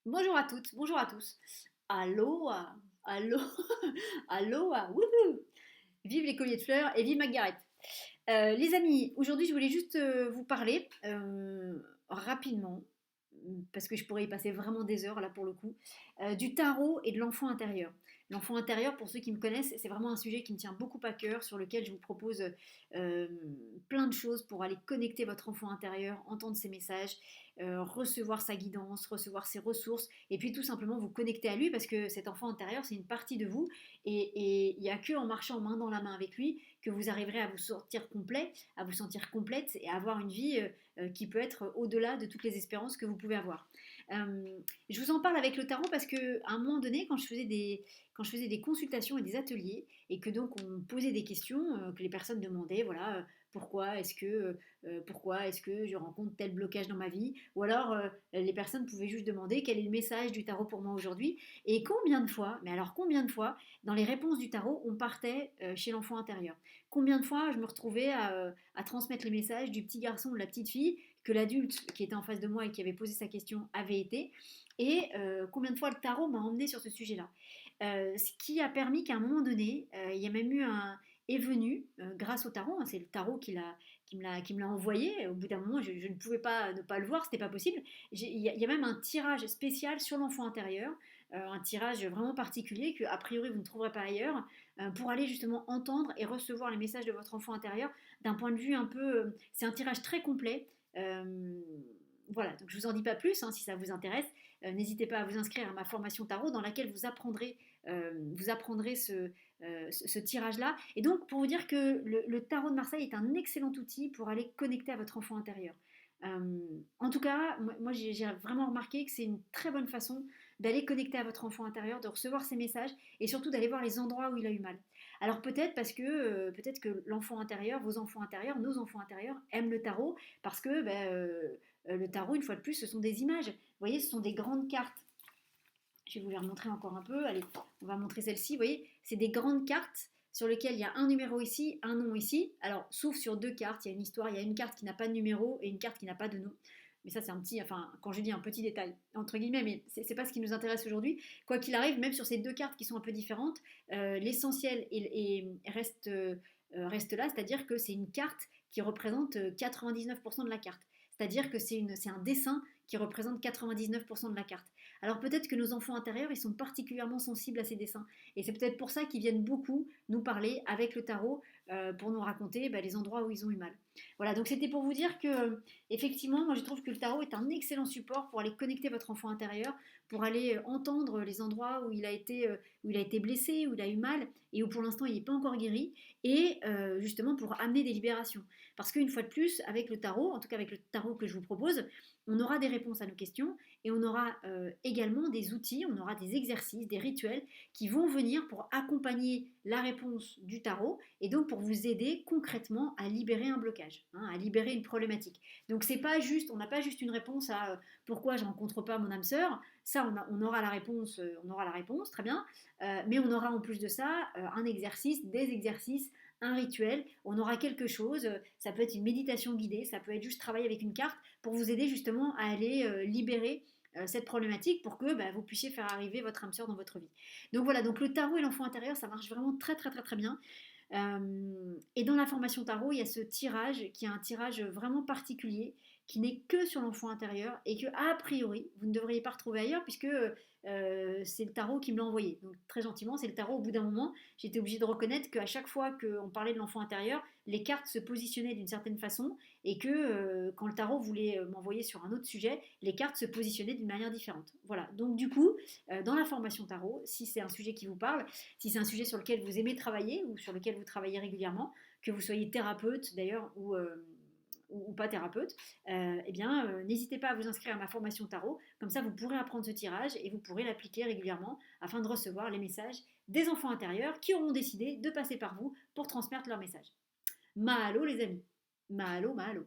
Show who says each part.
Speaker 1: Bonjour à toutes, bonjour à tous. Aloha, allo, aloha, wouhou. Vive les colliers de fleurs et vive Margaret. Les amis, aujourd'hui je voulais juste vous parler rapidement, parce que je pourrais y passer vraiment des heures là pour le coup, du tarot et de l'enfant intérieur. L'enfant intérieur, pour ceux qui me connaissent, c'est vraiment un sujet qui me tient beaucoup à cœur, sur lequel je vous propose euh, plein de choses pour aller connecter votre enfant intérieur, entendre ses messages, recevoir sa guidance, recevoir ses ressources, et puis tout simplement vous connecter à lui, parce que cet enfant intérieur, c'est une partie de vous, et il n'y a que en marchant main dans la main avec lui que vous arriverez à vous sortir complet, à vous sentir complète et à avoir une vie qui peut être au-delà de toutes les espérances que vous pouvez avoir. Je vous en parle avec le tarot parce que à un moment donné, quand je faisais des consultations et des ateliers, et que donc on me posait des questions, que les personnes demandaient, voilà, pourquoi est-ce que je rencontre tel blocage dans ma vie, ou alors les personnes pouvaient juste demander quel est le message du tarot pour moi aujourd'hui, et combien de fois, mais alors combien de fois, dans les réponses du tarot, on partait chez l'enfant intérieur. Combien de fois je me retrouvais à transmettre les messages du petit garçon ou de la petite fille que l'adulte qui était en face de moi et qui avait posé sa question avait été, et combien de fois le tarot m'a emmené sur ce sujet-là. Ce qui a permis qu'à un moment donné, il y a même eu un est venu grâce au tarot, hein, c'est le tarot qui me l'a envoyé. Au bout d'un moment, je ne pouvais pas ne pas le voir, c'était pas possible. Il y a même un tirage spécial sur l'enfant intérieur, un tirage vraiment particulier que a priori vous ne trouverez pas ailleurs, pour aller justement entendre et recevoir les messages de votre enfant intérieur d'un point de vue un peu. C'est un tirage très complet. Euh, voilà, donc je vous en dis pas plus, hein, si ça vous intéresse. N'hésitez pas à vous inscrire à ma formation tarot dans laquelle vous apprendrez ce tirage-là. Et donc, pour vous dire que le tarot de Marseille est un excellent outil pour aller connecter à votre enfant intérieur. En tout cas, moi j'ai vraiment remarqué que c'est une très bonne façon d'aller connecter à votre enfant intérieur, de recevoir ses messages et surtout d'aller voir les endroits où il a eu mal. Alors peut-être que l'enfant intérieur, vos enfants intérieurs, nos enfants intérieurs aiment le tarot parce que le tarot, une fois de plus, ce sont des images. Vous voyez, ce sont des grandes cartes. Je vais vous les remontrer encore un peu. Allez, on va montrer celle-ci. Vous voyez, c'est des grandes cartes sur lesquelles il y a un numéro ici, un nom ici. Alors, sauf sur deux cartes, il y a une histoire. Il y a une carte qui n'a pas de numéro et une carte qui n'a pas de nom. Mais ça, c'est un petit, enfin, quand je dis un petit détail, entre guillemets, mais c'est pas ce qui nous intéresse aujourd'hui. Quoi qu'il arrive, même sur ces deux cartes qui sont un peu différentes, l'essentiel reste là, c'est-à-dire que c'est une carte qui représente 99% de la carte. C'est-à-dire que c'est un dessin qui représente 99% de la carte. Alors peut-être que nos enfants intérieurs, ils sont particulièrement sensibles à ces dessins. Et c'est peut-être pour ça qu'ils viennent beaucoup nous parler avec le tarot, pour nous raconter les endroits où ils ont eu mal. Voilà, donc c'était pour vous dire que, effectivement, moi je trouve que le tarot est un excellent support pour aller connecter votre enfant intérieur, pour aller entendre les endroits où il a été blessé, où il a eu mal, et où pour l'instant il n'est pas encore guéri, et justement pour amener des libérations. Parce qu'une fois de plus, avec le tarot, en tout cas avec le tarot que je vous propose, on aura des réponses à nos questions, et on aura également des outils, on aura des exercices, des rituels qui vont venir pour accompagner la réponse du tarot, et donc pour vous aider concrètement à libérer un blocage, hein, à libérer une problématique. Donc c'est pas juste, on n'a pas juste une réponse à pourquoi je rencontre pas mon âme sœur. Ça, on aura la réponse, très bien. Mais on aura en plus de ça un exercice, des exercices, un rituel, on aura quelque chose, ça peut être une méditation guidée, ça peut être juste travailler avec une carte pour vous aider justement à aller libérer cette problématique, pour que vous puissiez faire arriver votre âme sœur dans votre vie. Donc voilà, donc le tarot et l'enfant intérieur, ça marche vraiment très très très très bien. Et dans la formation tarot, il y a ce tirage qui est un tirage vraiment particulier, qui n'est que sur l'enfant intérieur, et que a priori vous ne devriez pas retrouver ailleurs, puisque c'est le tarot qui me l'a envoyé. Donc très gentiment, c'est le tarot. Au bout d'un moment, j'étais obligée de reconnaître qu'à chaque fois qu'on parlait de l'enfant intérieur, les cartes se positionnaient d'une certaine façon, et que quand le tarot voulait m'envoyer sur un autre sujet, les cartes se positionnaient d'une manière différente. Voilà, donc du coup, dans la formation tarot, si c'est un sujet qui vous parle, si c'est un sujet sur lequel vous aimez travailler ou sur lequel vous travaillez régulièrement, que vous soyez thérapeute d'ailleurs ou pas thérapeute, n'hésitez pas à vous inscrire à ma formation tarot. Comme ça, vous pourrez apprendre ce tirage et vous pourrez l'appliquer régulièrement afin de recevoir les messages des enfants intérieurs qui auront décidé de passer par vous pour transmettre leur message. Mahalo les amis. Mahalo, mahalo.